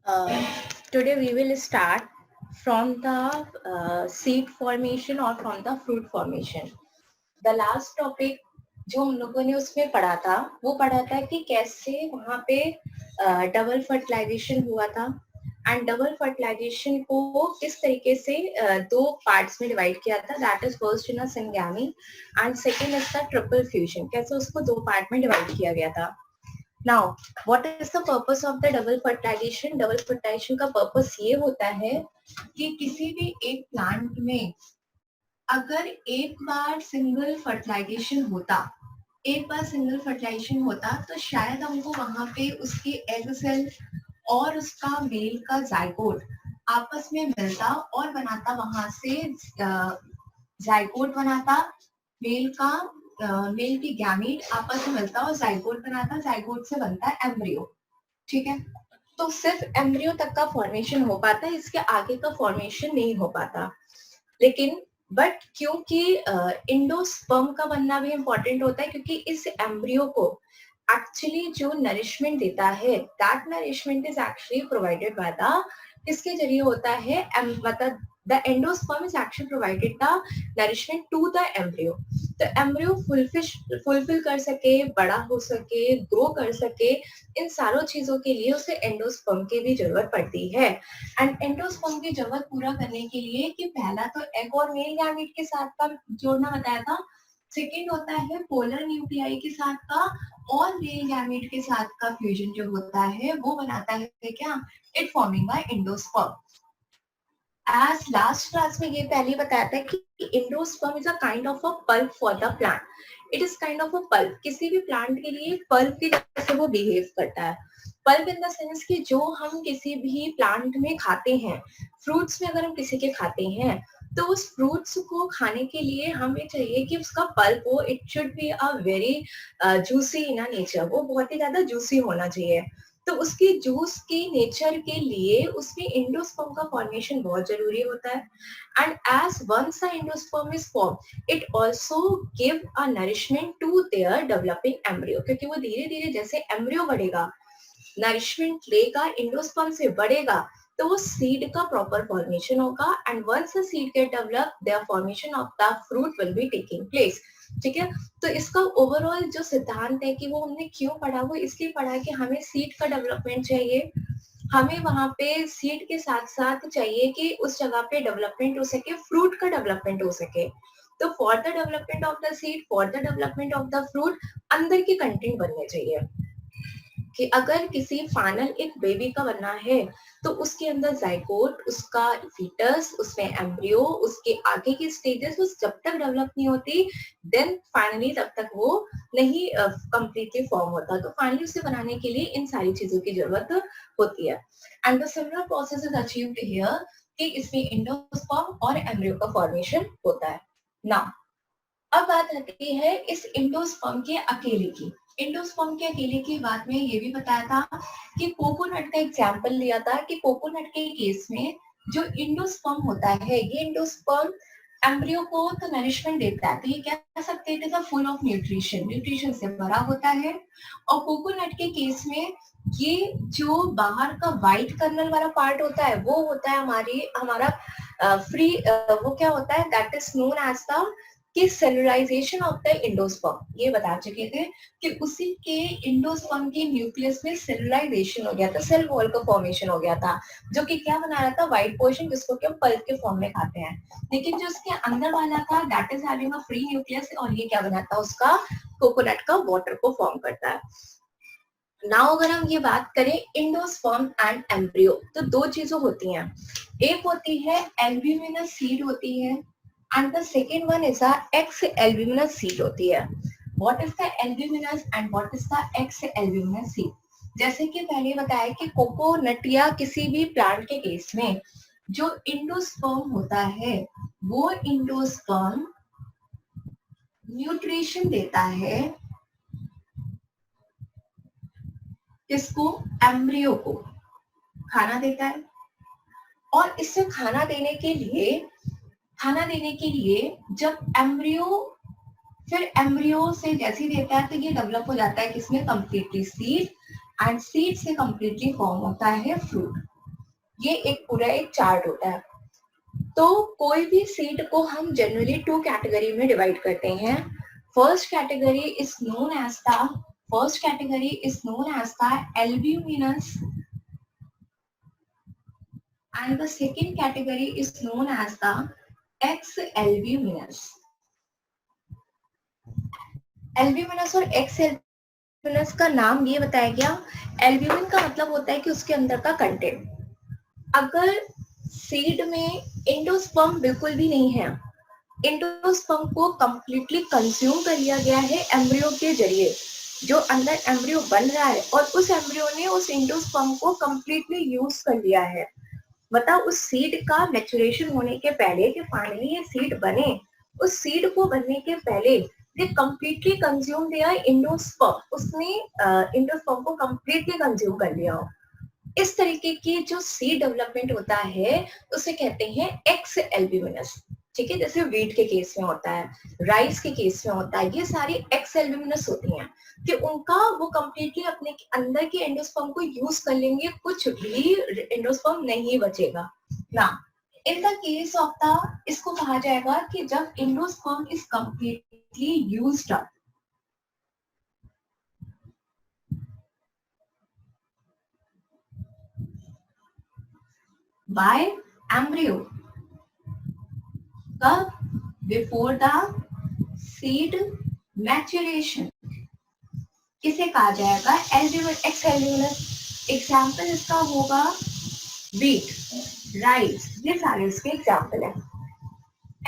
Uh, Today we will start from the seed formation or from the fruit formation. The last topic जो हम लोगों ने उसमें पढ़ा था वो पढ़ा था कि कैसे वहाँ पे डबल फर्टिलाइजेशन हुआ था एंड डबल फर्टिलाइजेशन को किस तरीके से दो पार्ट्स में डिवाइड किया था. That is first in a syngamy and second is the triple fusion. कैसे उसको दो पार्ट में डिवाइड किया गया था. Now, what is the purpose of the double fertilization? Double fertilization का पर्पस ये होता है कि किसी भी एक प्लांट में अगर एक बार सिंगल फर्टिलाइजेशन होता तो शायद हमको वहां पे उसके एग सेल और उसका मेल का जाइगोट आपस में मिलता और बनाता, वहां से जाइगोट बनाता, मेल की गैमीट आपस में मिलता और जाइगोट बनाता, जाइगोट से बनता है एम्ब्रियो. ठीक है, तो सिर्फ एम्ब्रियो तक का फॉर्मेशन हो पाता है, इसके आगे का फॉर्मेशन नहीं हो पाता. लेकिन बट क्योंकि इंडोस्पर्म का बनना भी इम्पोर्टेंट होता है, क्योंकि इस एम्ब्रियो को एक्चुअली जो नरिशमेंट देता है that nourishment is actually provided by the, किसके जरिए होता है, मतलब the endosperm is actually provided the nourishment to the embryo. तो एम्ब्रियो फुलफिल कर सके, बड़ा हो सके, ग्रो कर सके, इन सारों चीजों के लिए उसे एंडोस्पर्म की भी जरूरत पड़ती है. एंड एंडोस्पर्म की जरूरत पूरा करने के लिए कि पहला तो एग और मेल गैमीट के साथ का जोड़ना बताया था, सेकेंड होता है पोलर न्यूक्लियाई के साथ का, और मेल गैमीट के साथ का फ्यूजन जो होता है वो बनाता है क्या, it forming by endosperm. As last class में ये पहले बताया था कि endosperm is a kind of a pulp for the plant. It is kind of a pulp, किसी भी प्लांट के लिए पल्प की जैसे वो बिहेव करता है. पल्प इन द सेंस कि जो हम किसी भी प्लांट में खाते हैं, फ्रूट्स में अगर हम किसी के खाते हैं तो उस फ्रूट्स को खाने के लिए हमें चाहिए कि उसका पल्प हो, it should be a very juicy in nature, वो बहुत ही ज्यादा जूसी होना चाहिए. तो उसकी जूस की नेचर के लिए उसमें एंडोस्पर्म का फॉर्मेशन बहुत जरूरी होता है. And as once a endosperm is form it also give a nourishment to their developing embryo, क्योंकि वो धीरे धीरे जैसे एम्ब्रियो बढ़ेगा, नरिशमेंट लेगा, एंडोस्पर्म से बढ़ेगा, तो वो सीड का प्रॉपर फॉर्मेशन होगा. And once the seed get develop their formation of the fruit will be taking place. ठीक है, तो इसका ओवरऑल जो सिद्धांत है कि वो हमने क्यों पढ़ा, वो इसलिए पढ़ा कि हमें सीड का डेवलपमेंट चाहिए, हमें वहां पे सीड के साथ साथ चाहिए कि उस जगह पे डेवलपमेंट हो सके, फ्रूट का डेवलपमेंट हो सके. तो for the development of the seed, for the development of the fruit, अंदर की कंटेंट बनने चाहिए. कि अगर किसी फाइनल एक बेबी का बनना है तो उसके अंदर जाइगोट, उसका फीटस, उसमें एम्ब्रियो, उसके आगे की स्टेजेस वो जब तक डेवलप नहीं होती, देन फाइनली तब तक वो नहीं कंप्लीटली फॉर्म होता. तो फाइनली उसे बनाने के लिए इन सारी चीजों की जरूरत होती है. And the similar process is achieved here कि इसमें एंडोस्पर्म और एम्ब्रियो का फॉर्मेशन होता है. नाउ अब बात आती है इस एंडोस्पर्म के अकेले की. एंडोस्पर्म के अकेले की बात में ये भी बताया था कि कोकोनट का एग्जाम्पल लिया था कि कोकोनट के केस में जो एंडोस्पर्म होता है, ये एंडोस्पर्म एम्ब्रियो को तो नरिशमेंट देता है, तो ये कह सकते हैं it is full of nutrition, nutrition से भरा होता है. और कोकोनट के केस में ये जो बाहर का व्हाइट कर्नल वाला पार्ट होता है वो होता है हमारा फ्री, वो क्या होता है, that is known as the कि सेलुलाइजेशन ऑफ द एंडोस्पर्म. ये बता चुके थे कि उसी के एंडोस्पर्म के न्यूक्लियस में सेलुलाइजेशन हो गया था, सेल वॉल का फॉर्मेशन हो गया था, जो कि क्या बना रहा था, व्हाइट पोर्शन, जिसको कि हम पल्प के फॉर्म में खाते हैं. लेकिन जो उसके अंदर वाला था that is having a free nucleus, और ये क्या बनाता है, उसका कोकोनट का वाटर को फॉर्म करता है. नाउ अगर हम ये बात करें एंडोस्पर्म एंड एम्ब्रियो, तो दो चीजें होती हैं. एक होती है एल्ब्यूमिनस सीड होती है, and the second one is a X albuminous seed होती है. What is the albuminous and what is the X albuminous seed? जैसे कि पहले बताया कि कोकोनट या किसी भी प्लांट के केस में जो एंडोस्पर्म होता है वो एंडोस्पर्म न्यूट्रिशन देता है किसको, एम्ब्रियो को खाना देता है. और इससे खाना देने के लिए जब एम्ब्रियो से जैसे देता है तो ये डेवलप हो जाता है किसमें, कंप्लीटली सीड, एंड सीड से कंप्लीटली फॉर्म होता है फ्रूट. ये एक पूरा एक चार्ट होता है। तो कोई भी सीड को हम जनरली 2 कैटेगरी में डिवाइड करते हैं। First category is known as the albuminous and the second category is known as the X-albuminous. Albuminous और एक्स एल्ब्यूमिनस का नाम ये बताया गया। एल्ब्यूमिन का मतलब होता है कि उसके अंदर का कंटेंट। अगर सीड में एंडोस्पर्म बिल्कुल भी नहीं है, एंडोस्पर्म को कंप्लीटली कंज्यूम कर लिया गया है एम्ब्रियो के जरिए, जो अंदर एम्ब्रियो बन रहा है और उस एम्ब्रियो ने उस एंडोस्पर्म को कंप्लीटली यूज कर लिया है, मतलब उस सीड का मैच्योरेशन होने के पहले कि फाइनली ये सीड बने, उस सीड को बनने के पहले दे कंप्लीटली कंज्यूम दिया एंडोस्पर्म, उसने एंडोस्पर्म को कंप्लीटली कंज्यूम कर लिया हो। इस तरीके की जो सीड डेवलपमेंट होता है उसे कहते हैं एक्स एल्ब्यूमिनस। ठीक है, जैसे वीट के केस में होता है, राइस के केस में होता है, ये सारी एक्स एल्ब्यूमिनस होती हैं कि उनका वो कंप्लीटली अपने अंदर के एंडोस्पर्म को यूज कर लेंगे, कुछ भी एंडोस्पर्म नहीं बचेगा ना। In the case of the, इसको कहा जाएगा कि जब endosperm is completely used up by embryo, कब? बिफोर द सीड मैच्योरेशन, किसे कहा जाएगा? X albuminous. एग्जाम्पल इसका होगा वीट, राइस, ये सारे इसके एग्जाम्पल है।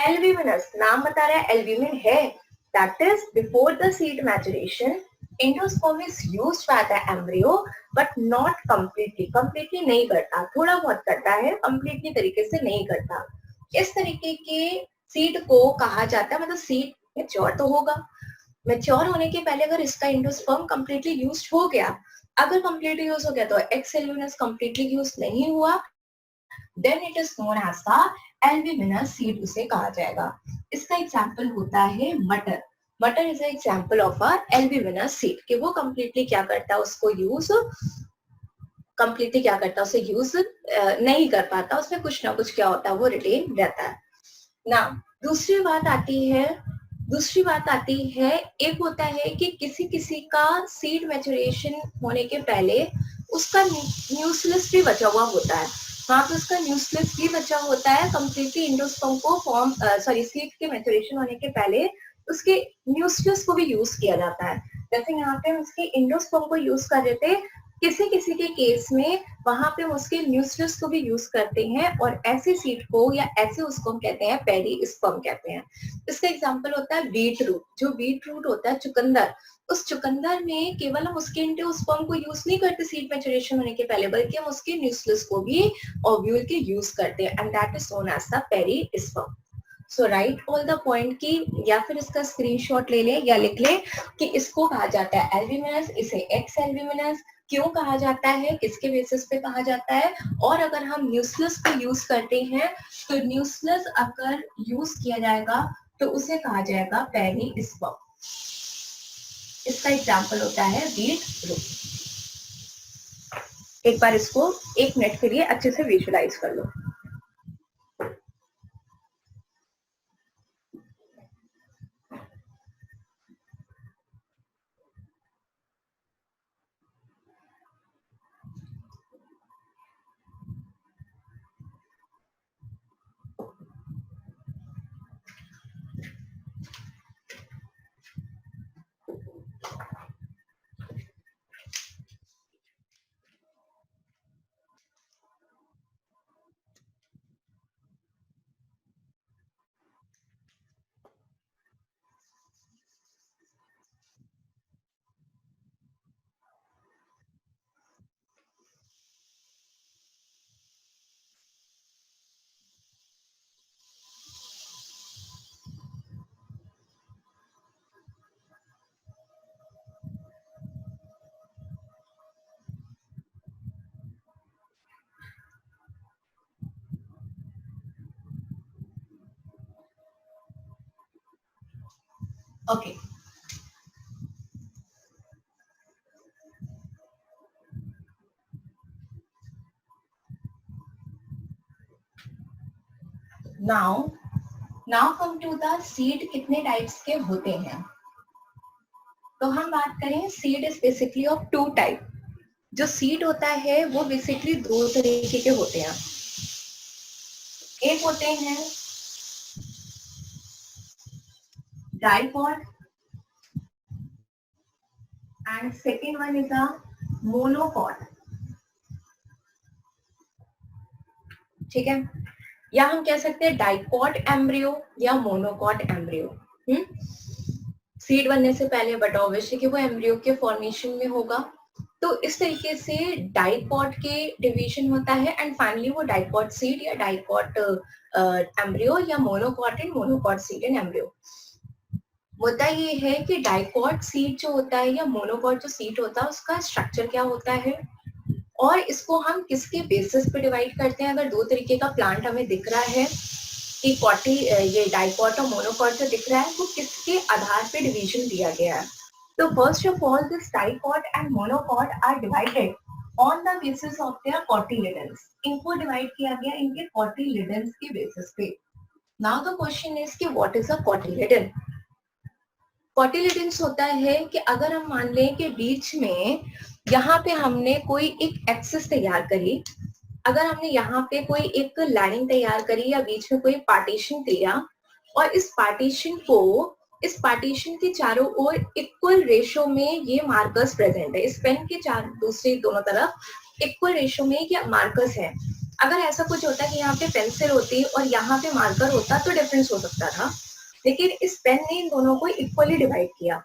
एल्ब्यूमिनस नाम बता रहा है एल्ब्यूमिन है, that is before the seed maturation endosperm is used by the embryo but not completely नहीं करता, थोड़ा बहुत करता है, कंप्लीटली तरीके से नहीं करता। इस तरीके के सीड को कहा जाता है, मतलब सीड मैच्योर तो होगा, मैच्योर होने के पहले अगर इसका एंडोस्पर्म कंप्लीटली यूज हो गया, अगर कंप्लीटली यूज हो गया तो एक्स एल्ब्यूमिनस कंप्लीटली यूज नहीं हुआ, then it is known as the albuminous seed उसे कहा जाएगा। इसका एग्जांपल होता है मटर। मटर is example of a albuminous seed कि वो कंप्लीटली क्या करता है, उसको यूज कंप्लीटली क्या करता है, उसे यूज नहीं कर पाता, उसमें कुछ ना कुछ क्या होता है, वो रिटेन रहता है ना। दूसरी बात आती है, एक होता है कि किसी किसी का सीड मैच्योरेशन होने के पहले उसका न्यूक्लियस भी बचा हुआ होता है, वहां पे उसका न्यूक्लियस भी बचा होता है कंप्लीटली एंडोस्पर्म को फॉर्म सीड के मैच्योरेशन होने के पहले उसके न्यूक्लियस को भी यूज किया जाता है। जैसे यहाँ पे हम उसके एंडोस्पर्म को यूज कर रहे थे, किसी किसी के केस में वहां पे उसके न्यूक्लियस को भी यूज करते हैं और ऐसे सीड को या ऐसे उसको हम कहते हैं पेरिस्पर्म कहते हैं। इसका एग्जांपल होता है बीट रूट। जो बीट रूट होता है चुकंदर, उस चुकंदर में केवल हम उसके एंडोस्पर्म को यूज नहीं करते सीड मैच्योरेशन होने के पहले, बल्कि हम उसके न्यूक्लियस को भी ओव्यूल के यूज करते हैं and that is known as the perisperm. So right all the point की, या फिर इसका स्क्रीनशॉट ले ले या लिख ले कि इसको कहा जाता है एल्ब्यूमिनस, इसे एक्स एल्ब्यूमिनस क्यों कहा जाता है, किसके बेसिस पे कहा जाता है, और अगर हम न्यूक्लियस को यूज करते हैं तो न्यूक्लियस अगर यूज किया जाएगा तो उसे कहा जाएगा पेरिस्पर्म। इसका एग्जांपल होता है बीट रूट। एक बार इसको 1 मिनट के लिए अच्छे से विजुअलाइज कर लो। Okay, now come to the seed कितने टाइप्स के होते हैं। तो हम बात करें seed is basically of two type. जो सीड होता है वो बेसिकली दो तरीके के होते हैं। एक होते हैं dicot and second one is a monocot. ठीक है, या हम कह सकते हैं डाइपॉड एम्ब्रियो या मोनोकॉट एम्ब्रियो। सीड बनने से पहले, बट ऑब्वियसली कि वो एम्ब्रियो के फॉर्मेशन में होगा। तो इस तरीके से डाइपॉड के डिवीजन होता है एंड फाइनली वो डाइपॉड सीड या डाइपॉड एम्ब्रियो या monocot and monocot seed and embryo. मुद्दा ये है कि डाइपॉड सीड जो होता है या मोनोकॉट जो सीड होता है उसका स्ट्रक्चर क्या होता है और इसको हम किसके बेसिस पे डिवाइड करते हैं। अगर दो तरीके का प्लांट हमें दिख रहा है कि कॉटी ये डाइपॉड और मोनोकॉट जो दिख रहा है वो किसके आधार पे डिवीजन दिया गया है। तो first of all this dicot and monocot are divided on the basis of their cotyledons. इनको डिवाइड किया गया इनके कॉटिलिडन्स के बेसिस पे। नाउ द क्वेश्चन इज कि what is a cotyledon. Cotyledons होता है कि अगर हम मान लें कि बीच में यहाँ पे हमने कोई एक एक्सिस तैयार करी, अगर हमने यहाँ पे कोई एक लाइन तैयार करी या बीच में कोई पार्टीशन किया और इस पार्टीशन के चारों ओर इक्वल रेशो में ये मार्कर्स प्रेजेंट है। इस पेन के दूसरी दोनों तरफ इक्वल रेशो में ये मार्कर्स है। अगर ऐसा कुछ होता कि यहाँ पे पेंसिल होती और यहाँ पे मार्कर होता तो डिफरेंस हो सकता था, लेकिन इस पेन ने इन दोनों को इक्वली डिवाइड किया।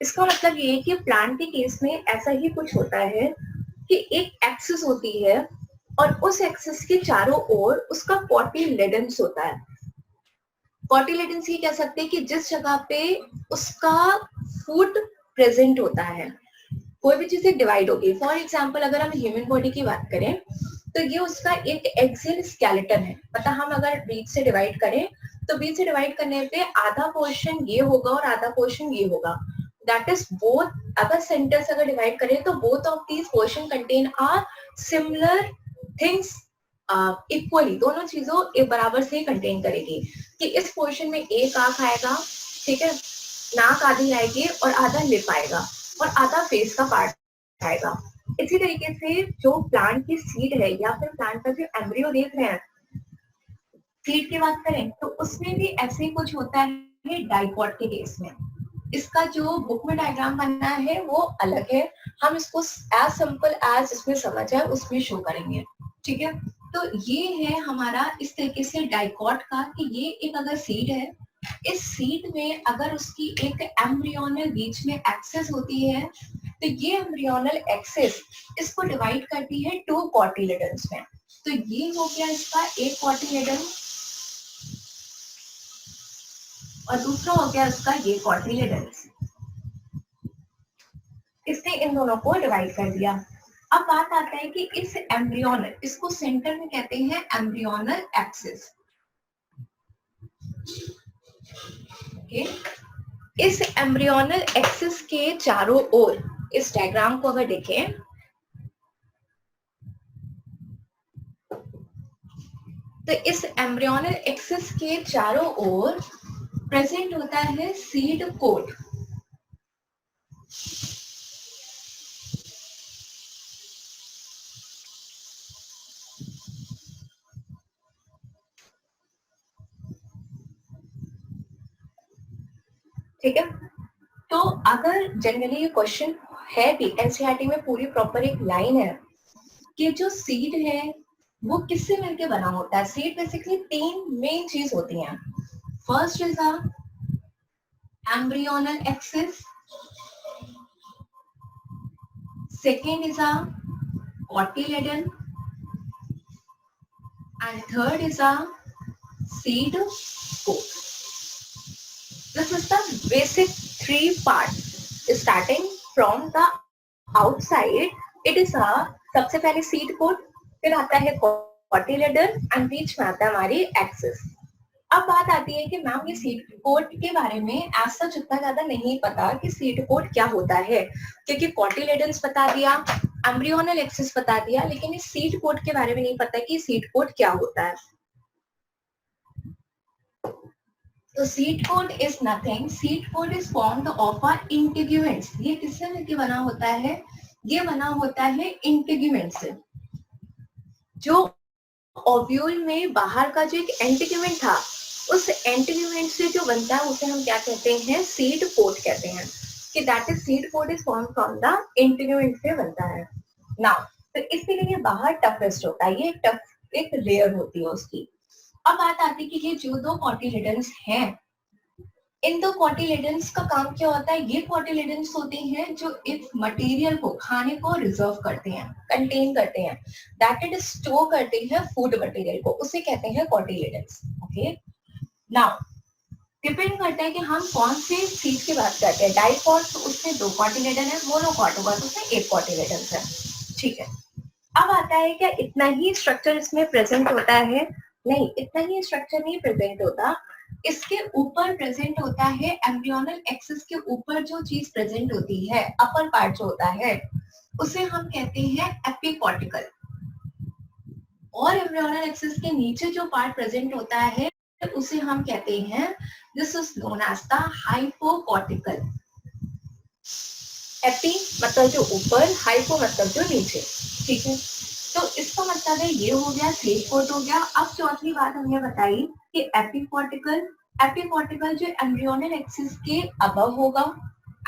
इसका मतलब ये है कि प्लांट के केस में ऐसा ही कुछ होता है कि एक एक्सिस होती है और उस एक्सिस के चारों ओर उसका कॉटिलिडन्स होता है। कॉटिलिडन्स ये कह सकते हैं कि जिस जगह पे उसका फूड प्रेजेंट होता है कोई भी चीज डिवाइड होगी। फॉर एग्जाम्पल अगर हम ह्यूमन बॉडी की बात करें तो ये उसका एक एक्सियल स्केलेटन है। मतलब हम अगर बीच से डिवाइड करें तो बीच से डिवाइड करने पे आधा पोर्शन ये होगा और आधा पोर्शन ये होगा। That is both. अगर सेंटर से अगर डिवाइड करें तो both of these portion contain are similar things equally. दोनों चीजों एक बराबर से कंटेन करेगी कि इस पोर्शन में एक आंख आएगा, ठीक है, नाक आधी आएगी और आधा लिप आएगा और आधा फेस का पार्ट आएगा। इसी तरीके से जो प्लांट की सीड है या फिर प्लांट का जो एम्ब्रियो देख रहे हैं, सीड की बात करें तो उसमें भी ऐसे ही कुछ होता है डाइपॉड के केस में। इसका जो बुक में डायग्राम बनना है वो अलग है, हम इसको एज सिंपल एज इसमें समझ है उसमें शो करेंगे। ठीक है, तो ये है हमारा इस तरीके से डाइकॉट का कि ये एक अगर सीड है, इस सीड में अगर उसकी एक एम्ब्रियोनल बीच में एक्सेस होती है तो ये एम्ब्रियोनल एक्सेस इसको डिवाइड करती है टू कॉटिलिडन्स में। तो ये हो गया इसका एक कॉटिलिडन और दूसरा हो गया इसका ये कॉटिलिडन्स। इसने इन दोनों को डिवाइड कर दिया। अब बात आता है कि इस एम्ब्रियोनल, इसको सेंटर में कहते हैं एम्ब्रियोनल एक्सिस। ओके, इस एम्ब्रियोनल एक्सिस के चारों ओर इस डायग्राम को अगर देखें तो इस एम्ब्रियोनल एक्सिस के चारों ओर प्रेजेंट होता है सीड कोट। ठीक है, तो अगर जनरली ये क्वेश्चन है भी एनसीईआरटी में पूरी प्रॉपर एक लाइन है कि जो सीड है वो किससे मिलके बना होता है। सीड बेसिकली तीन मेन चीज होती हैं। First is a embryonal axis, second is a cotyledon and third is a seed coat. This is the basic three parts starting from the outside. It is a सबसे पहले seed coat, फिर आता है cotyledon and बीच में आता है हमारी axis. अब बात आती है कि मैम ये सीड कोट के बारे में ऐसा जितना ज्यादा नहीं पता कि सीड कोट क्या होता है, क्योंकि कॉटिलेडन्स बता दिया, एम्ब्रियोनल एक्सिस बता दिया, लेकिन इस सीड कोट के बारे में नहीं पता कि सीड कोट क्या होता है। तो seed coat is nothing, seed coat is formed of a integuments. ये किससे मिलकर बना होता है? ये बना होता है इंटीग्यूमेंट से। जो ओव्यूल में बाहर का जो एक एंटीग्यूमेंट था, उस एंटीग्यूमेंट से जो बनता है उसे हम क्या कहते हैं? सीड कोट कहते हैं। कि that is seed coat is form from the integument से बनता है। नाउ तो इसके लिए बाहर टफेस्ट होता है, ये टफ एक लेयर होती है उसकी। अब बात आती है कि ये जो दो कॉटिलेडन्स हैं, इन दो कॉटिलेडन्स का काम क्या होता है? ये कॉटिलेडन्स होते हैं जो इस मटेरियल को, खाने को रिजर्व करते हैं, कंटेन करते हैं, दैट इट स्टोर करते हैं फूड मटेरियल को, उसे कहते हैं कॉटिलेडन्स। ओके, नाउ डिपेंड करता है कि हम कौन से चीज की बात करते हैं। डाइकॉट तो उसमें दो कॉटिलेडन है, मोनोकॉट होगा तो उसमें एक कॉटिलेडन है। ठीक है, अब आता है क्या इतना ही स्ट्रक्चर इसमें प्रेजेंट होता है? नहीं, इतना ही स्ट्रक्चर नहीं प्रेजेंट होता। इसके ऊपर प्रेजेंट होता है, एम्ब्रियोनल एक्सिस के ऊपर जो चीज प्रेजेंट होती है, अपर पार्ट जो होता है, उसे हम कहते हैं एपिकॉर्टिकल। और एम्ब्रियोनल एक्सिस के नीचे जो पार्ट प्रेजेंट होता है उसे हम कहते हैं, this is known as the hypocotyl. Epi मतलब जो ऊपर, हाइपो मतलब जो नीचे। ठीक है, तो इसका मतलब है ये हो गया, सीड कोट हो गया। अब चौथी बात हमने बताई कि एपिकॉर्टिकल, एपिकॉर्टिकल जो एम्ब्रियोनल एक्सिस के अबव होगा,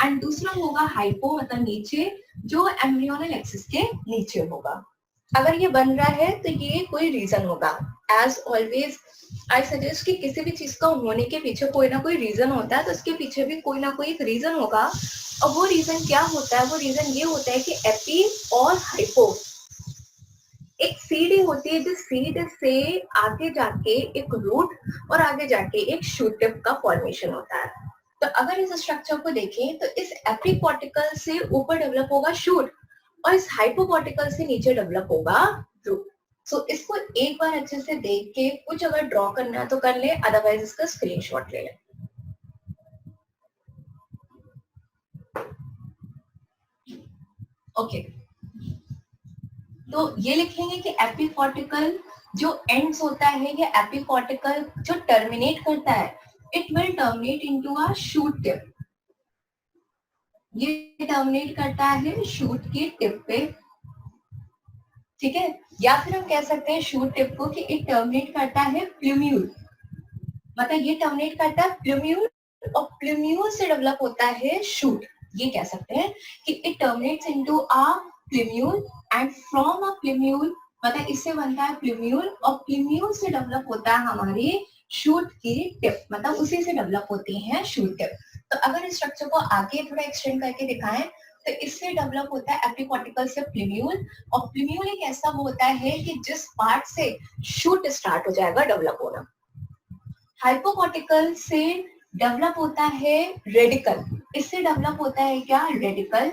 एंड दूसरा होगा हाइपो मतलब नीचे, जो एम्ब्रियोनल एक्सिस के नीचे होगा। अगर ये बन रहा है तो ये कोई रीजन होगा। एज ऑलवेज आई सजेस्ट कि किसी भी चीज का होने के पीछे कोई ना कोई रीजन होता है, तो उसके पीछे भी कोई ना कोई एक रीजन होगा। और वो रीजन क्या होता है? वो रीजन ये होता है कि एपी और हाइपो एक सीड होती है, जिस सीड से आगे जाके एक रूट और आगे जाके एक शूट टिप का फॉर्मेशन होता है। तो अगर इस स्ट्रक्चर को देखें तो इस एपिकॉर्टिकल से ऊपर डेवलप होगा शूट, और इस हाइपोकॉर्टिकल से नीचे डेवलप होगा रूट। सो इसको एक बार अच्छे से देख के कुछ अगर ड्रॉ करना है तो कर ले, अदरवाइज इसका स्क्रीनशॉट ले ले। ओके, तो ये लिखेंगे कि एपिकॉर्टिकल जो एंड्स होता है, ये एपिकॉर्टिकल जो टर्मिनेट करता है, it will terminate into a shoot tip. ये टर्मिनेट करता है शूट की टिप पे। ठीक है, या फिर हम कह सकते हैं शूट टिप को कि इट टर्मिनेट करता है प्लूम्यूल। मतलब ये टर्मिनेट करता है प्लूम्यूल, और प्लूम्यूल से डेवलप होता है शूट। ये कह सकते हैं कि it terminates into a plumule, and from a plumule मतलब इससे बनता है प्लूम्यूल, और प्लूम्यूल से डेवलप होता है हमारी शूट की टिप, मतलब उसी से डेवलप होती है शूट टिप। तो अगर इस स्ट्रक्चर को आगे थोड़ा एक्सटेंड करके दिखाएं तो इससे डेवलप होता है एपिकॉर्टिकल से प्लूम्यूल, और प्लूम्यूल एक ऐसा वो होता है कि जिस पार्ट से शूट स्टार्ट हो जाएगा डेवलप होना। हाइपोकॉर्टिकल से डेवलप होता है रेडिकल। इससे डेवलप होता है क्या? रेडिकल।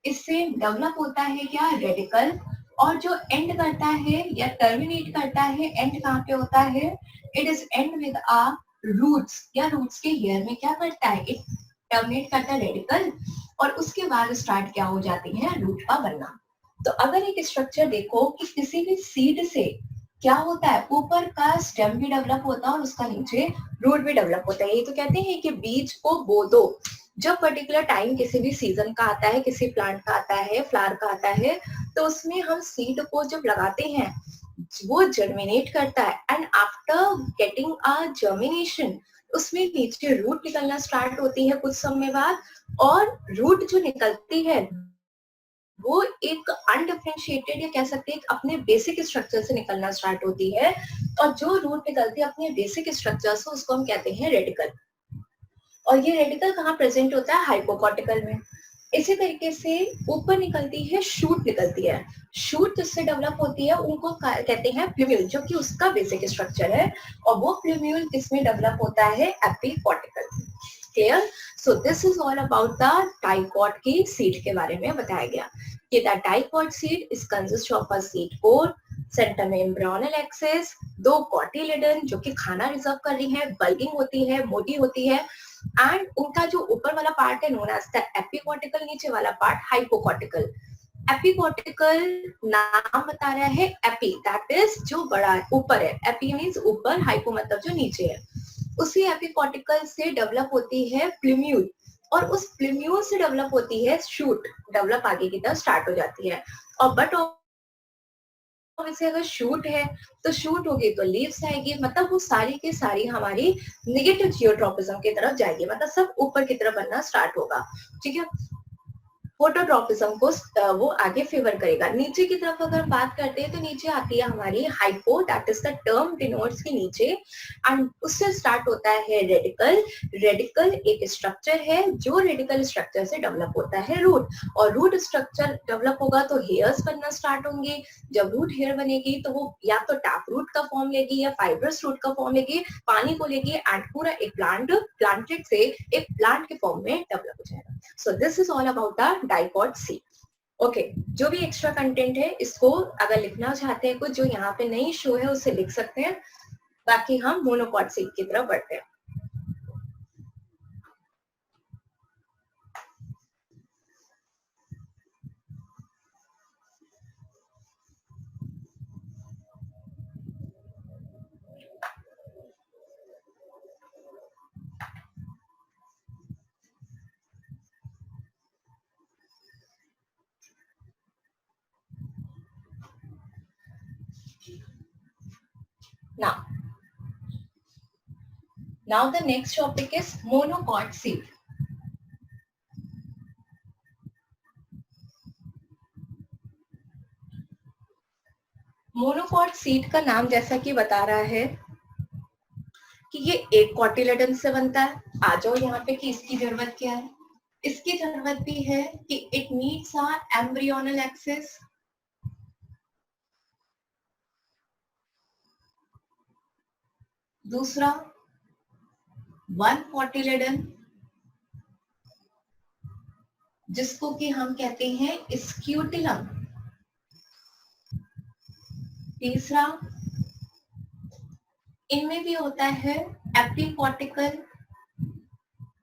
इससे डेवलप होता है क्या? रेडिकल। और जो एंड करता है या टर्मिनेट करता है, एंड कहाँ पे होता है? It is end with a roots, या रूट्स के हेयर में क्या करता है? इट टर्मिनेट करता है रेडिकल, और उसके बाद स्टार्ट क्या हो जाती है? रूट का बनना। तो अगर एक स्ट्रक्चर देखो कि किसी भी सीड से क्या होता है, ऊपर का स्टेम भी डेवलप होता है और उसका नीचे रूट भी डेवलप होता है। ये तो कहते हैं कि बीज को बो दो। जब पर्टिकुलर टाइम किसी भी सीजन का आता है, किसी प्लांट का आता है, फ्लावर का आता है, तो उसमें हम सीड को जब लगाते हैं वो जर्मिनेट करता है, and after getting a germination उसमें नीचे रूट निकलना स्टार्ट होती है कुछ समय बाद, और रूट जो निकलती है वो एक अनडिफरेंशिएटेड, या कह सकते हैं अपने बेसिक स्ट्रक्चर से निकलना स्टार्ट होती है, और जो रूट निकलती है अपने बेसिक स्ट्रक्चर से उसको हम कहते हैं रेडिकल। और ये रेडिकल कहाँ प्रेजेंट होता है? हाइपोकॉर्टिकल में। इसी तरीके से ऊपर निकलती है शूट निकलती है, शूट जिससे डेवलप होती है उनको कहते हैं प्लूम्यूल, जो कि उसका बेसिक स्ट्रक्चर है, और वो प्लूम्यूल किसमें डेवलप होता है? Epicotyl. Clear? So this is all about the dicot की सीड के बारे में बताया गया कि the dicot seed is consist of a seed coat, centre में एम्ब्रियोनल एक्सिस, दो कॉटिलेडन जो कि खाना रिजर्व कर रही है, बल्किंग होती है, मोटी होती है, एंड उनका जो ऊपर वाला पार्ट है नोन एज द एपिकॉर्टिकल, नीचे वाला पार्ट हाइपोकॉर्टिकल। एपिकॉर्टिकल नाम बता रहा है एपी, दैट इज जो बड़ा ऊपर है, एपी मींस ऊपर, हाइपो मतलब जो नीचे है। उसी एपिकॉर्टिकल से डेवलप होती है प्लूम्यूल, और उस प्लूम्यूल से डेवलप होती है शूट, डेवलप आगे की तरफ स्टार्ट हो जाती है। और बट वैसे अगर शूट है तो शूट होगी तो लीव्स आएगी, मतलब वो सारी की सारी हमारी नेगेटिव जियोट्रोपिज्म की तरफ जाएगी, मतलब सब ऊपर की तरफ बनना स्टार्ट होगा। ठीक है, फोटोट्रोपिज्म को वो आगे फेवर करेगा। नीचे की तरफ अगर हम बात करते हैं तो नीचे आती है हमारी hypo, that is the term denotes की नीचे, एंड उससे स्टार्ट होता है रेडिकल। रेडिकल एक स्ट्रक्चर है जो रेडिकल स्ट्रक्चर से डेवलप होता है रूट, और रूट स्ट्रक्चर डेवलप होगा तो हेयर्स बनना स्टार्ट होंगे। जब रूट हेयर बनेगी तो वो या तो टैप रूट का फॉर्म लेगी या फाइब्रस रूट का फॉर्म लेगी, पानी को लेगी, एंड पूरा एक प्लांटेड से एक प्लांट के फॉर्म में डेवलप हो जाएगा। सो this is all about the dicot seed. Okay, जो भी एक्स्ट्रा कंटेंट है इसको अगर लिखना चाहते हैं कुछ जो यहाँ पे नहीं शो है उसे लिख सकते हैं, बाकी हम मोनोकॉट सीड की तरफ बढ़ते हैं। Now the next topic is monocot seed. Monocot seed का नाम जैसा कि बता रहा है कि ये एक कॉटिलेडन से बनता है। आ जाओ यहाँ पे कि इसकी जरूरत क्या है। इसकी जरूरत भी है कि it needs a embryonal axis, दूसरा वन कॉटिलेडन जिसको कि हम कहते हैं स्क्यूटिलम, तीसरा इनमें भी होता है एपिकॉटिकल,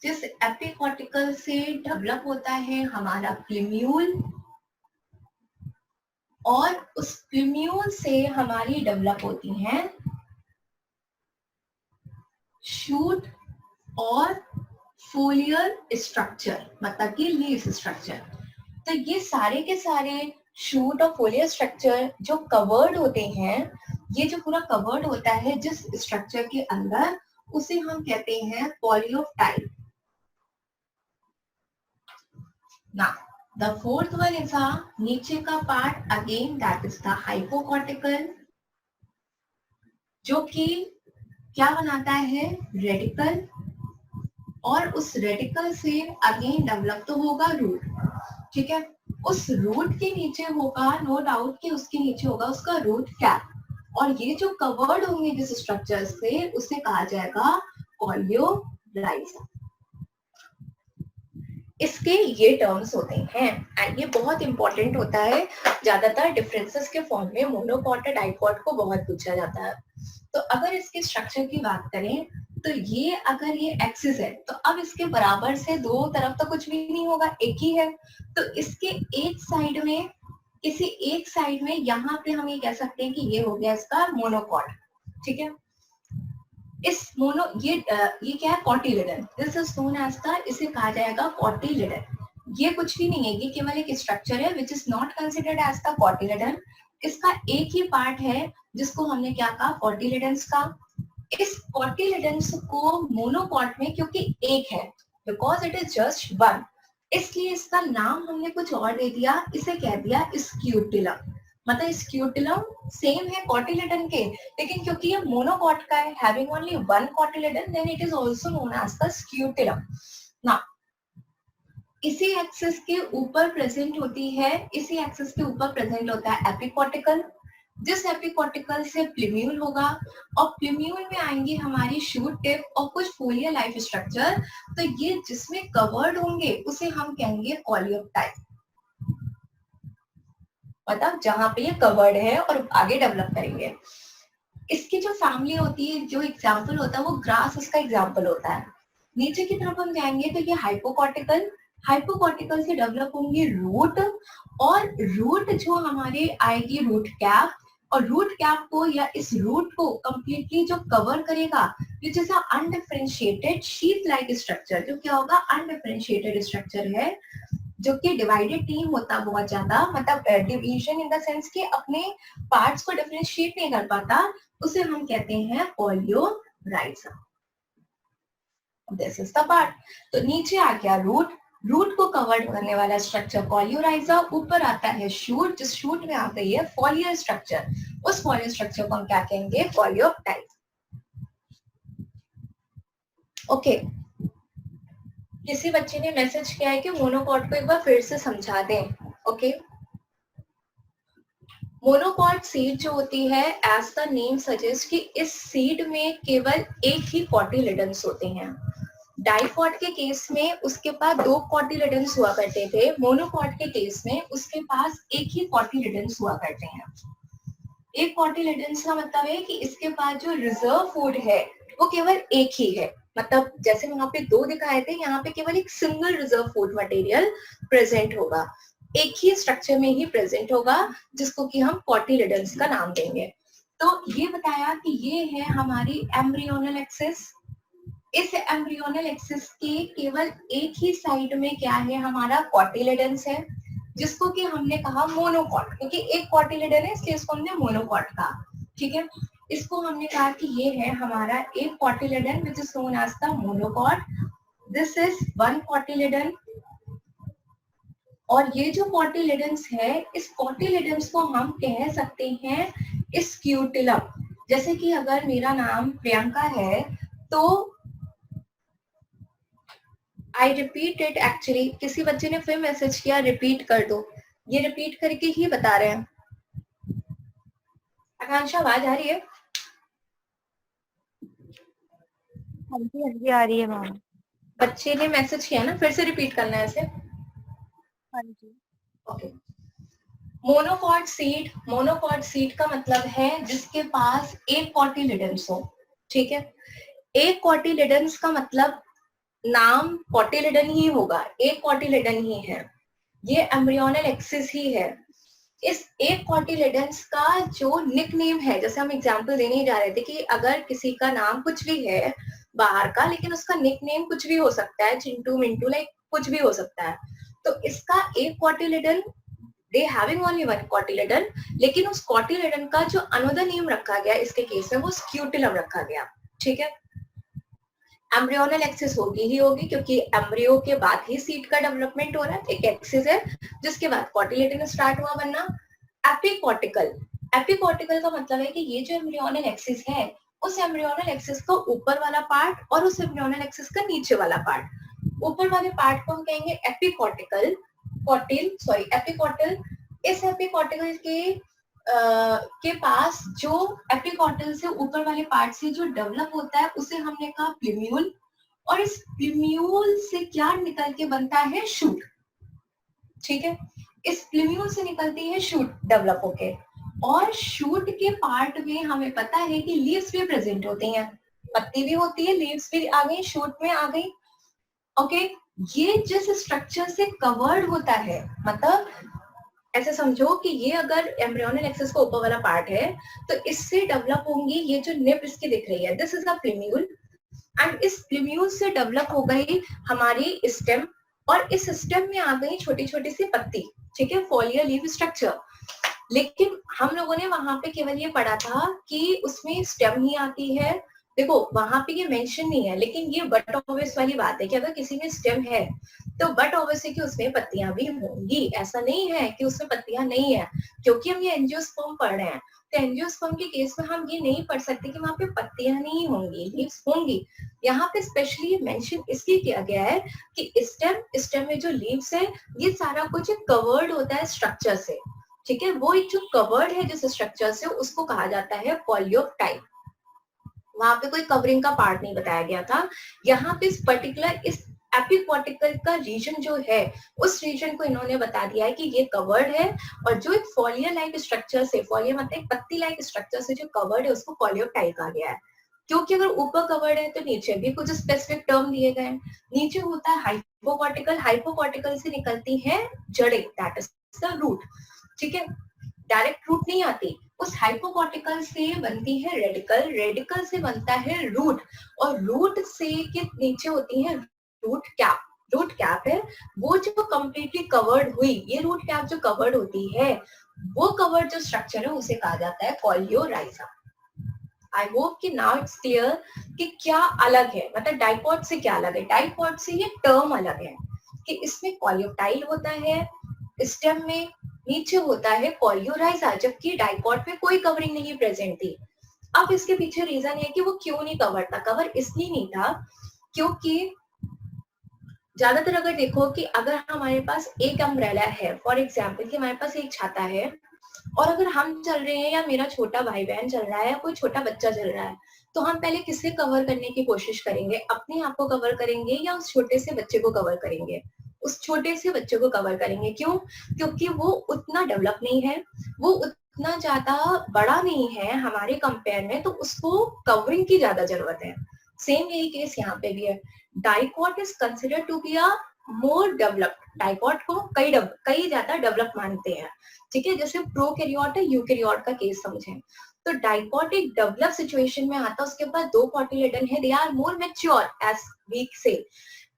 जिस एपिकॉटिकल से डेवलप होता है हमारा प्लूम्यूल, और उस प्लूम्यूल से हमारी डेवलप होती हैं शूट और फोलियर स्ट्रक्चर, मतलब कि लीफ स्ट्रक्चर। तो ये सारे के सारे शूट और फोलियर स्ट्रक्चर जो कवर्ड होते हैं, ये जो पूरा कवर्ड होता है जिस स्ट्रक्चर के अंदर, उसे हम कहते हैं पॉलियोटाइप। ना द फोर्थ वन इज नीचे का part, again that is the hypocotyl, जो कि क्या बनाता है रेडिकल, और उस रेडिकल से अगेन डेवलप तो होगा रूट। ठीक है, उस रूट के नीचे होगा, नो डाउट कि उसके नीचे होगा उसका रूट कैप, और ये जो कवर्ड होंगे जिस स्ट्रक्चर से उसे कहा जाएगा कॉलियोब्लाइजा। इसके ये टर्म्स होते हैं, एंड ये बहुत इंपॉर्टेंट होता है। ज्यादातर डिफरेंसेस के फॉर्म में मोनोकॉट और डाइकॉट को बहुत पूछा जाता है। तो अगर इसके स्ट्रक्चर की बात करें तो ये अगर ये एक्सिस है तो अब इसके बराबर से दो तरफ तो कुछ भी नहीं होगा, एक ही है। तो इसके एक साइड में, किसी एक साइड में यहाँ पे हम ये कह सकते हैं कि ये हो गया इसका मोनोकॉट। ठीक है, इस मोनो ये क्या है cotyledon, this is known as the, इसे कहा जाएगा कॉटिलिडन। ये कुछ भी नहीं है, ये केवल एक स्ट्रक्चर है which is not considered as the cotyledon. इसका एक ही पार्ट है जिसको हमने क्या कहा, कॉटिलिडन्स का। इस कॉटिलिडन्स को मोनोकॉट में क्योंकि एक है, because it is just one, इसलिए इसका नाम हमने कुछ और दे दिया, इसे कह दिया स्क्यूटिलम। मतलब स्क्यूटिलम सेम है कॉटिलिडन के, लेकिन क्योंकि ये मोनोकॉट का है, having only one cotyledon, then it is also known as the scutellum. ना इसी एक्सिस के ऊपर प्रेजेंट होती है, इसी एक्सिस के ऊपर प्रेजेंट होता है एपिकॉटिकल, जिस एपिकॉटिकल से प्लूम्यूल होगा, और प्लूम्यूल में आएंगी हमारी शूट टिप और कुछ फोलियर लाइफ स्ट्रक्चर। तो ये जिसमें कवर्ड होंगे उसे हम कहेंगे कॉलियोटाइप, मतलब जहां पे ये कवर्ड है और आगे डेवलप करेंगे। इसकी जो फैमिली होती है, जो एग्जाम्पल होता है वो ग्रास उसका एग्जाम्पल होता है। नीचे की तरफ हम जाएंगे तो ये हाइपोकॉर्टिकल, हाइपोकॉर्टिकल से डेवलप होंगे रूट, और रूट जो हमारे आएगी रूट कैप, और रूट कैप को या इस रूट को कंप्लीटली जो कवर करेगा, which is undifferentiated sheet like structure, जो क्या होगा, अनडिफरेंशिएटेड स्ट्रक्चर है, जो कि डिवाइडेड नहीं होता बहुत ज्यादा, मतलब डिवीजन इन द सेंस कि अपने पार्ट्स को डिफरेंशिएट नहीं कर पाता, उसे हम कहते हैं coleorhiza. This is the part. तो नीचे आ गया रूट, रूट को कवर करने वाला स्ट्रक्चर पोलियोराइजा, ऊपर आता है शूट, जिस शूट में आ गई है फॉलियर स्ट्रक्चर, उस फॉलियर स्ट्रक्चर को हम क्या कहेंगे, पोलियोटाइप। ओके, किसी बच्चे ने मैसेज किया है कि मोनोकॉट को एक बार फिर से समझा दें। ओके, मोनोकॉट सीड जो होती है, एज द नेम सजेस्ट कि इस सीड में केवल एक ही कॉटिलिडन्स होते हैं। डाइकॉट के केस में उसके पास 2 कॉटिलिडन्स हुआ करते थे, मोनोकॉट के केस में उसके पास एक ही कॉटिलिडन्स हुआ करते हैं। एक कॉटिलिडन्स का मतलब है कि इसके पास जो रिजर्व फूड है वो केवल एक ही है, मतलब जैसे वहां पे 2 दिखाए थे, यहाँ पे केवल एक single reserve food material present होगा, एक ही स्ट्रक्चर में ही प्रेजेंट होगा, जिसको कि हम कॉटिलिडन्स का नाम देंगे। तो ये बताया कि ये है हमारी एम्ब्रियोनल एक्सिस। इस एम्ब्रियोनल एक्सिस के केवल एक ही साइड में क्या है, हमारा कॉटिलिडन्स है, जिसको कि हमने कहा मोनोकॉट, क्योंकि एक कॉटिलिडन है इसलिए इसको हमने मोनोकॉट कहा। ठीक है, इसको हमने कहा कि ये है हमारा एक cotyledon which is known as the monocot. This is one cotyledon. और ये जो कॉटिलिडन्स है, इस कॉटिलिडन्स को हम कह सकते हैं स्क्यूटिलम। जैसे कि अगर मेरा नाम प्रियंका है तो आई रिपीट इट, एक्चुअली किसी बच्चे ने फिर मैसेज किया रिपीट कर दो, ये रिपीट करके ही बता रहे हैं। आकांक्षा आवाज आ रही है? हाँ जी आ रही है मैम। बच्चे ने मैसेज किया ना, फिर से रिपीट करना है इसे। हाँ जी। ओके, मोनोकॉट सीड का मतलब है जिसके पास एक कॉटिलिडन्स हो। ठीक है, एक कॉटिलिडन्स का मतलब नाम कॉटिलिडन ही होगा, एक कॉटिलिडन ही है, ये एम्ब्रियोनल एक्सिस ही है। इस एक कॉटिलिडन्स का जो निकनेम है, जैसे हम एग्जांपल देने ही जा रहे थे कि अगर किसी का नाम कुछ भी है बाहर का, लेकिन उसका निकनेम कुछ भी हो सकता है, चिंटू मिंटू, लाइक कुछ भी हो सकता है, तो इसका एक cotyledon, they having only one cotyledon, लेकिन उस कॉटिलिडन का जो अनदर नेम रखा गया इसके केस में वो स्क्यूटिलम रखा गया। ठीक है, एम्ब्रियोनल एक्सिस होगी ही होगी, क्योंकि एम्ब्रियो के बाद ही सीड का डेवलपमेंट हो रहा है, एक एक्सिस है, जिसके बाद कॉटिलिडन स्टार्ट हुआ बनना। एपिकॉटिकल, एपिकॉटिकल का मतलब है कि ये जो एम्ब्रियोनल एक्सिस है, उस एम्ब्रियोनल एक्सिस का ऊपर वाला पार्ट और उस एम्ब्रियोनल एक्सिस का नीचे वाला पार्ट, ऊपर वाले पार्ट को हम कहेंगे एपिकॉटिकल, एपिकॉटल। इस एपिकॉटिकल के पास जो एपिकॉटल से ऊपर वाले पार्ट से जो डेवलप होता है उसे हमने कहा प्लूम्यूल, और इस प्लूम्यूल से क्या निकल के बनता है, शूट। ठीक है, इस प्लूम्यूल से निकलती है शूट डेवलप होके, और शूट के पार्ट में हमें पता है कि लीव्स भी प्रेजेंट होती हैं, पत्ती भी होती है, लीव्स भी आ गई, शूट में आ गई। ओके, ये जिस स्ट्रक्चर से कवर्ड होता है, मतलब ऐसे समझो कि ये अगर एम्ब्रियोनल एक्सिस का ऊपर वाला पार्ट है, तो इससे डेवलप होंगी ये जो निप इसकी दिख रही है, this is the plumule, and इस प्लूम्यूल से डेवलप हो गई हमारी स्टेम, और इस स्टेम में आ गई छोटी छोटी सी पत्ती। ठीक है, फॉलियर लीफ स्ट्रक्चर। लेकिन हम लोगों ने वहां पे केवल ये पढ़ा था कि उसमें स्टेम ही आती है, देखो वहां पे ये मेंशन नहीं है, लेकिन ये बट ऑब्वियस वाली बात है कि अगर किसी में स्टेम है तो बट ऑब्वियस है कि उसमें पत्तियां भी होंगी, ऐसा नहीं है कि उसमें पत्तियां नहीं है, क्योंकि हम ये एंजियोस्पर्म पढ़ रहे हैं, तो एंजियोस्पर्म के केस में हम ये नहीं पढ़ सकते कि वहां पे पत्तियां नहीं होंगी, लीव्स होंगी। यहाँ पे स्पेशली मेंशन इसलिए किया गया है कि स्टेम में जो लीव्स है, ये सारा कुछ कवर्ड होता है स्ट्रक्चर से। ठीक है, वो एक जो कवर्ड है जिस स्ट्रक्चर से, उसको कहा जाता है पोलियोटाइप। वहां पे कोई कवरिंग का पार्ट नहीं बताया गया था, यहाँ पे इस पर्टिकुलर इस एपिकॉटिकल का रीजन जो है, उस रीजन को इन्होंने बता दिया है कि ये कवर्ड है, और जो एक फॉलियर लाइक स्ट्रक्चर से, फॉलियर मतलब एक पत्ती लाइक स्ट्रक्चर से जो कवर्ड है उसको पोलियोटाइप कहा गया है। क्योंकि अगर ऊपर कवर्ड है तो नीचे भी कुछ स्पेसिफिक टर्म दिए गए हैं। नीचे होता है हाइपोकॉटिकल, हाइपोकॉटिकल से निकलती है जड़ें, दैट इज द रूट। ठीक है, डायरेक्ट रूट नहीं आती, उस हाइपोकॉर्टिकल से बनती है रेडिकल, रेडिकल से बनता है रूट, और रूट से के नीचे होती है रूट कैप। रूट कैप है वो जो कंप्लीटली कवर्ड हुई, ये रूट कैप जो कवर्ड होती है, वो कवर्ड जो स्ट्रक्चर है उसे कहा जाता है कोलियोराइजा। आई होप कि नाउ इट्स क्लियर कि क्या अलग है, मतलब डाइकॉट से क्या अलग है। डाइकॉट से ये टर्म अलग है कि इसमें कॉलियोटाइल होता है, स्टेम में नीचे होता है कोलियोराइजा, जबकि डाइकॉट में कोई कवरिंग नहीं प्रेजेंट थी। अब इसके पीछे रीजन है कि वो क्यों नहीं कवर था। कवर इसलिए नहीं था क्योंकि ज्यादातर अगर देखो कि अगर हमारे पास एक अम्ब्रेला है, फॉर एग्जाम्पल कि हमारे पास एक छाता है, और अगर हम चल रहे हैं या मेरा छोटा भाई बहन चल रहा है या कोई छोटा बच्चा चल रहा है, तो हम पहले किससे कवर करने की कोशिश करेंगे? अपने आप को कवर करेंगे या उस छोटे से बच्चे को कवर करेंगे? उस छोटे से बच्चे को कवर करेंगे। क्यों? क्योंकि वो उतना डेवलप नहीं है, वो उतना ज्यादा बड़ा नहीं है हमारे कंपेयर में, तो उसको कवरिंग की ज्यादा जरूरत है। सेम यही केस यहाँ पे भी है। Dicot is consider to be a more developed. Dicot को कई ज्यादा डेवलप मानते हैं, ठीक है। जैसे प्रोकैरियोट है, यूकैरियोट का केस समझें, तो डाइकॉट एक डेवलप सिचुएशन में आता है, उसके पास 2 कोटिलेडन है, they are more mature as we see.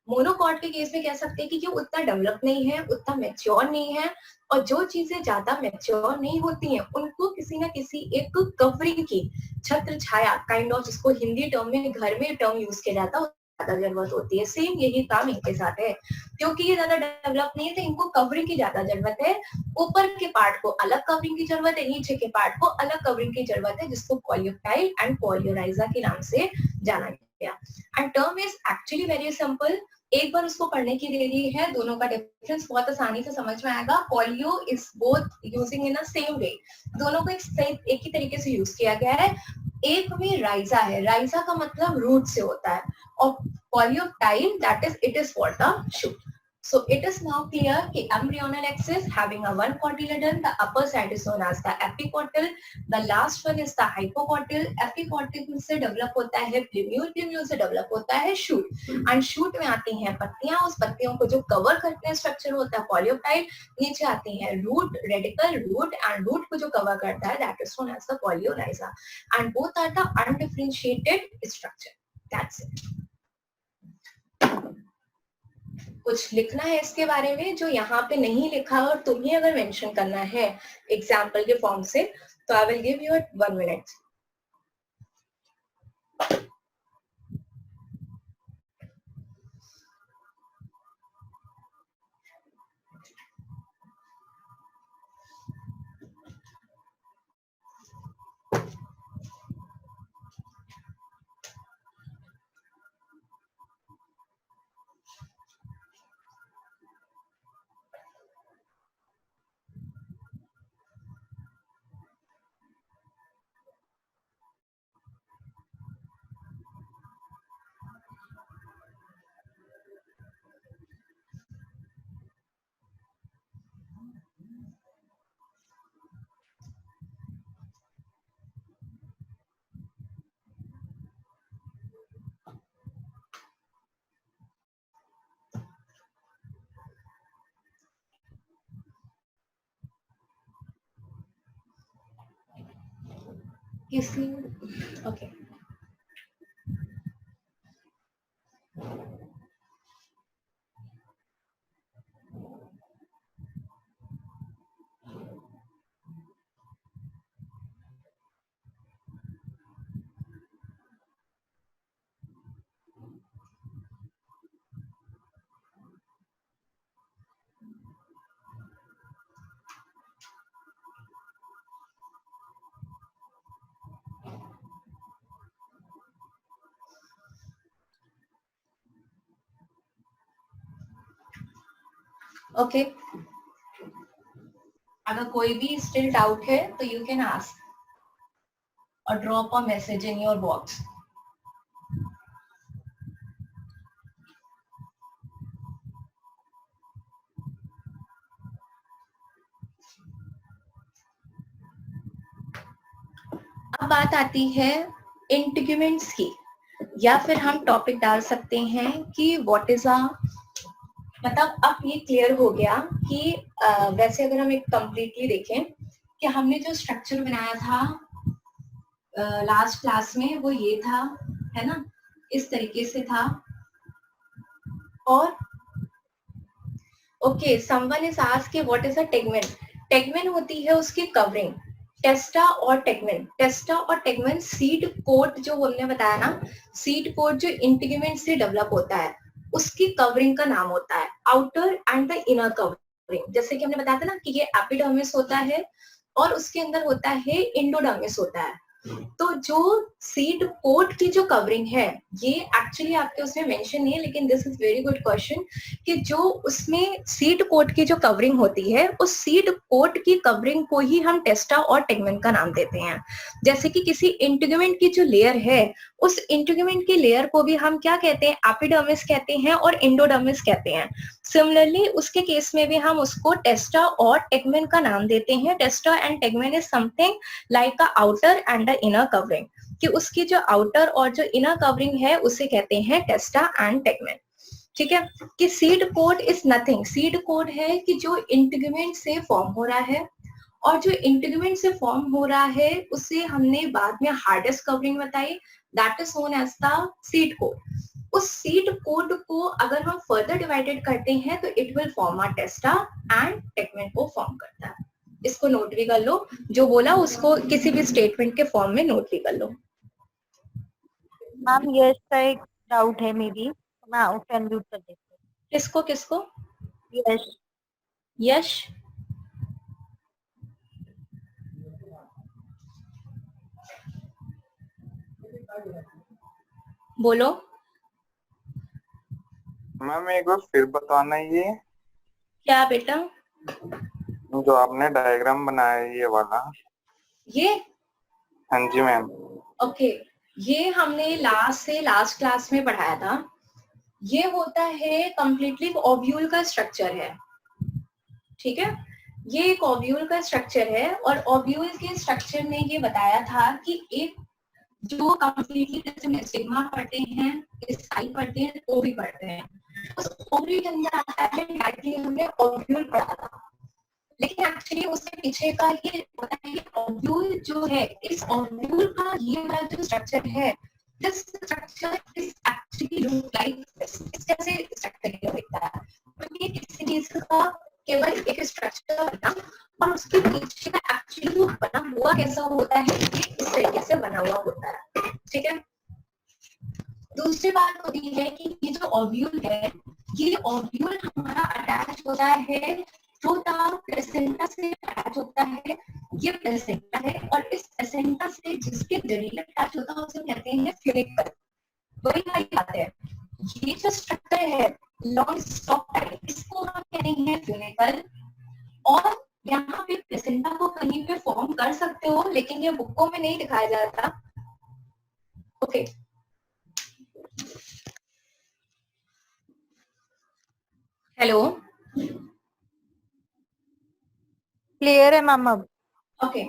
Monocot के केस में कह सकते हैं कि ये उतना डेवलप नहीं है, उतना मैच्योर नहीं है, और जो चीजें ज्यादा मैच्योर नहीं होती हैं उनको किसी ना किसी एक कवरिंग की, छत्र छाया काइंड ऑफ, जिसको हिंदी टर्म में घर में टर्म यूज किया जाता है, ज्यादा जरूरत होती है। सेम यही काम इनके साथ है, क्योंकि ये ज्यादा डेवलप नहीं है तो इनको कवरिंग की ज्यादा जरूरत है। ऊपर के पार्ट को अलग कवरिंग की जरूरत है, नीचे के पार्ट को अलग कवरिंग की जरूरत है, जिसको कोलियोटाइल एंड कोलियोराइजा के नाम से जाना गया। And term is actually very simple, एक बार उसको पढ़ने की देरी है, दोनों का डिफरेंस बहुत आसानी से समझ में आएगा। Polio is both using in a same way, दोनों को एक ही तरीके से यूज किया गया है। एक में राइजा है, राइजा का मतलब रूट से होता है, और coleoptile that is it is for the shoot. So it is now clear कि embryonal axis having a one cotyledon, the upper side is known as the epicotyl, the last one is the hypocotyl. epicotyl से develop होता है plumule, plumule से develop होता है shoot, and shoot में आती हैं पत्तियां, उस पत्तियों को जो cover करते हैं structure होता है polyptile, नीचे आती है root, radical, root, and root को जो cover करता है that is known as the polyorhiza, and both are the undifferentiated structure. That's it. कुछ लिखना है इसके बारे में जो यहाँ पे नहीं लिखा, और तुम्हें अगर मेंशन करना है एग्जाम्पल के फॉर्म से, तो I will give you 1 minute. किसी ओके ओके, अगर कोई भी स्टिल डाउट है तो यू कैन आस्क और drop a message in your box. अब बात आती है इंटीग्यूमेंट्स की, या फिर हम टॉपिक डाल सकते हैं कि व्हाट इज अ, मतलब अब ये क्लियर हो गया कि वैसे अगर हम एक कंप्लीटली देखें कि हमने जो स्ट्रक्चर बनाया था लास्ट क्लास में वो ये था, है ना, इस तरीके से था। और ओके, समवन इज आस्क्ड कि what is a tegmen. Tegmen होती है उसकी कवरिंग। टेस्टा और टेगमेन, टेस्टा और टेगमेन सीड कोट जो हमने बताया ना, सीड कोट जो इंटीग्यूमेंट से डेवलप होता है उसकी कवरिंग का नाम होता है outer and the inner covering. जैसे कि हमने बताया था ना कि ये एपिडर्मिस होता है और उसके अंदर होता है इंडोडर्मिस होता है। तो जो सीड कोट की जो कवरिंग है, ये एक्चुअली आपके उसमें मेंशन नहीं है, लेकिन this is very good question कि जो उसमें सीड कोट की जो कवरिंग होती है उस सीड कोट की कवरिंग को ही हम टेस्टा और टेगमेन का नाम देते हैं। जैसे कि किसी इंटीग्यूमेंट की जो लेयर है उस इंटीग्यूमेंट की लेयर को भी हम क्या कहते हैं, एपिडर्मिस कहते हैं और इंडोडर्मिस कहते हैं। सिमिलरली उसके केस में भी हम उसको टेस्टा और टेगमेन का नाम देते हैं। Testa and tegmen is something like a outer and a inner covering, कि उसकी जो आउटर और जो इनर कवरिंग है उसे कहते हैं टेस्टा एंड टेगमेन। ठीक है, कि seed coat is nothing, seed coat है कि जो इंटीग्यूमेंट से फॉर्म हो रहा है, और जो इंटीग्यूमेंट से फॉर्म हो रहा है उसे हमने बाद में हार्डेस्ट कवरिंग बताई, that is known as the seed coat. उस सीड कोट को अगर हम फर्दर डिवाइडेड करते हैं तो it will form a testa and tegmen को फॉर्म करता है। इसको नोट भी कर लो, जो बोला उसको किसी भी स्टेटमेंट के फॉर्म में नोट भी कर लो। मैम यश का एक डाउट है, मे बी मैं उसे अनम्यूट कर देती हूँ। किसको किसको? यश। यश, बोलो। मैम एक बार फिर बताना, ये क्या बेटा? जो आपने डायग्राम बनाया है ये वाला। ये हाँ जी मैम। ओके, ये हमने लास्ट क्लास में पढ़ाया था। ये होता है कंप्लीटली ओव्यूल का स्ट्रक्चर है। ठीक है, ये एक ओव्यूल का स्ट्रक्चर है और ओव्यूल के स्ट्रक्चर में ये बताया था कि एक जो कंप्लीटली जैसे सिग्मा पढ़ते हैं, स्काई पढ़ते हैं, ओवी पढ़ते हैं, उस ओवी के अंदर आता है डायरेक्टली हमने ओव्यूल पढ़ा था। लेकिन एक्चुअली उसके पीछे का ये होता है कि ओव्यूल जो है, इस ओव्यूल का ये वाला जो स्ट्रक्चर है, this structure is actually look like this. इस जैसे स्ट्रक्चर दिखता है, तो ये किसी चीज का केवल एक स्ट्रक्चर बना और उसके पीछे का एक्चुअली बना हुआ कैसा होता है, ये इस तरीके से बना हुआ होता है। ठीक है, दूसरी बात होती है कि ये जो ओव्यूल है, ये ओव्यूल हमारा अटैच होता है जो प्लेसेंटा से अटैच होता है। ये प्लेसेंटा है और इस प्लेसेंटा से जिसके जरिए अटैच होता है उसे कहते हैं फ्यूनिकल। वही वाली बात है, ये जो स्ट्रक्चर है लॉन्ग स्टॉप टाइप, इसको हम कहते हैं फ्यूनिकल। और यहाँ पे प्लेसेंटा को कहीं पे फॉर्म कर सकते हो, लेकिन ये बुकों में नहीं दिखाया जाता। ओके, हेलो, क्लियर है मैम अब? ओके,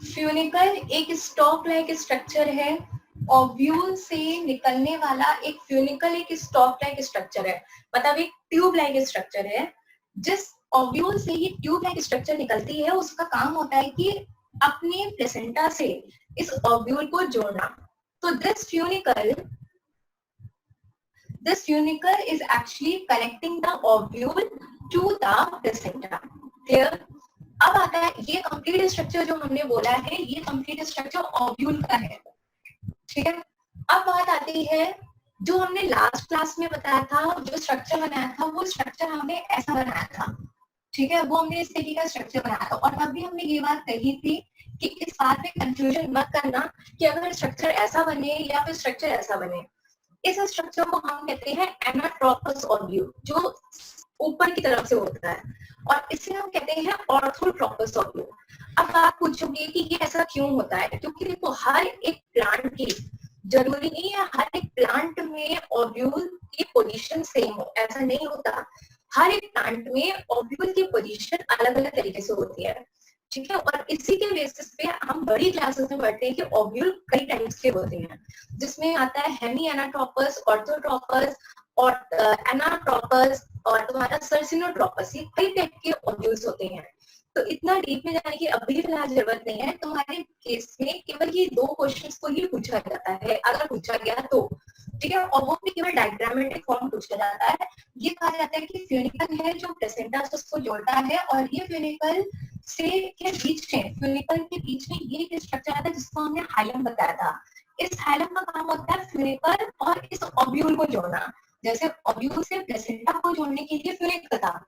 फ्यूनिकल एक स्टॉक लाइक स्ट्रक्चर है। ओव्यूल से निकलने वाला एक फ्यूनिकल एक स्टॉक लाइक स्ट्रक्चर है, मतलब एक ट्यूब लाइक स्ट्रक्चर है। जिस ओव्यूल से ये ट्यूब लाइक स्ट्रक्चर निकलती है उसका काम होता है कि अपने प्लेसेंटा से इस ओव्यूल को जोड़ना। तो this funicle is actually connecting the ovule to the placenta. Clear? अब आता है ये कंप्लीट स्ट्रक्चर जो हमने बोला है, ये कंप्लीट स्ट्रक्चर ओव्यूल का है। ठीक है, अब बात आती है जो हमने लास्ट क्लास में बताया था, जो स्ट्रक्चर बनाया था वो स्ट्रक्चर हमने ऐसा बनाया था। ठीक है, वो हमने इस तरीके का स्ट्रक्चर बनाया था और तब भी हमने ये बात कही थी कि इस बात में कंफ्यूजन मत करना कि अगर स्ट्रक्चर ऐसा बने या फिर स्ट्रक्चर ऐसा बने। इस स्ट्रक्चर को हम कहते हैं एनाट्रोपस ओव्यूल, जो ऊपर की तरफ से होता है, और इसे हम कहते हैं ऑर्थोट्रोपस ओव्यूल। अब आप पूछोगे कि ये ऐसा क्यों होता है, क्योंकि देखो हर एक प्लांट की, जरूरी नहीं है हर एक प्लांट में ओव्यूल की पोजीशन सेम हो, ऐसा नहीं होता। हर एक प्लांट में ओव्यूल की पोजीशन अलग अलग तरीके से होती है। ठीक है, और इसी के बेसिस पे हम बड़ी क्लासेस में पढ़ते हैं कि ओव्यूल कई टाइप्स के होते हैं, जिसमें आता है हेमी एनाट्रोपस, ऑर्थोट्रोपस और एनाट्रोपस और तुम्हारा सर्सिनोट्रोपस। ये कई टाइप के ओव्यूल्स होते हैं। तो इतना डीप में जाने की अभी फिलहाल जरूरत नहीं है। तुम्हारे केस में केवल ये 2 क्वेश्चंस को ही पूछा जाता है, अगर पूछा गया तो, ठीक है, और वो भी केवल डायग्रामेटिक फॉर्म पूछा जाता है। ये कहा जाता है कि फ्यूनिकल है जो प्लेसेंटा से उसको जोड़ता है, और ये फ्यूनिकल से के बीच में, फ्यूनिकल के बीच में ये एक स्ट्रक्चर आता है जिसको हमने हाइलम बताया था। इस हाइलम का काम होता है फ्यूनिकल और इस ओब्यूल को जोड़ना। जैसे ओब्यूल से प्लेसेंटा को जोड़ने के लिए फ्यूनिकल था,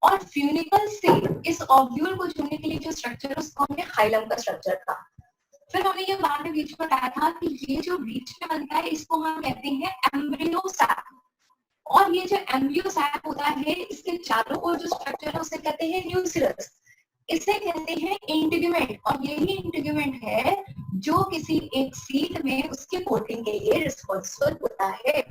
और फ्यूनिकल से इस ओब्यूल को जोड़ने के लिए जो स्ट्रक्चर उसको हमने हाइलम का स्ट्रक्चर था। फिर हमने ये बाद में बीच में बताया था कि ये जो बीच में बनता है इसको हम कहते हैं एम्ब्रियो सैक, और ये जो एम्ब्रियो सैक होता है इसके चारों ओर जो स्ट्रक्चर है उसे कहते हैं न्यूक्लियस, इसे कहते हैं इंटीग्यूमेंट, और यही इंटीग्यूमेंट है जो किसी एक सीड में उसके कोटिंग के लिए रिस्पॉन्सिबल होता है।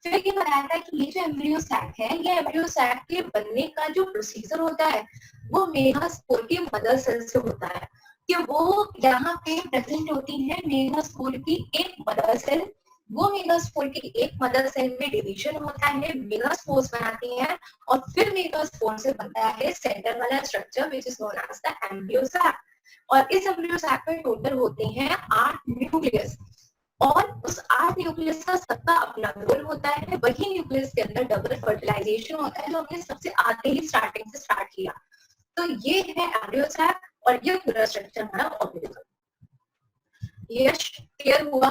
फिर ये बताया था कि ये जो एम्ब्रियो सैक है, ये एम्ब्रियो सैक के बनने का जो प्रोसीजर होता है वो मेगास्पोर की मदर सेल से होता है, कि वो यहाँ पे प्रेजेंट होती है मेगास्पोर की एक मदर सेल। वो मेगास्पोर की एक मदर सेल में डिवीजन होता है, मेगास्पोर्स बनाती हैं, और फिर मेगास्पोर से बनता है सेंटर वाला structure which is known as the embryo sac. और इस एम्ब्रियो सैक में टोटल होते हैं 8 न्यूक्लियस, और उस 8 न्यूक्लियस का सबका अपना रोल होता है। वही न्यूक्लियस के अंदर डबल फर्टिलाइजेशन होता है जो हमने सबसे आगे ही स्टार्टिंग से स्टार्ट किया। तो ये है एम्ब्रियो सैक, और ये पूरा स्ट्रक्चर हमारा ओब्यूल। यस, क्लियर हुआ?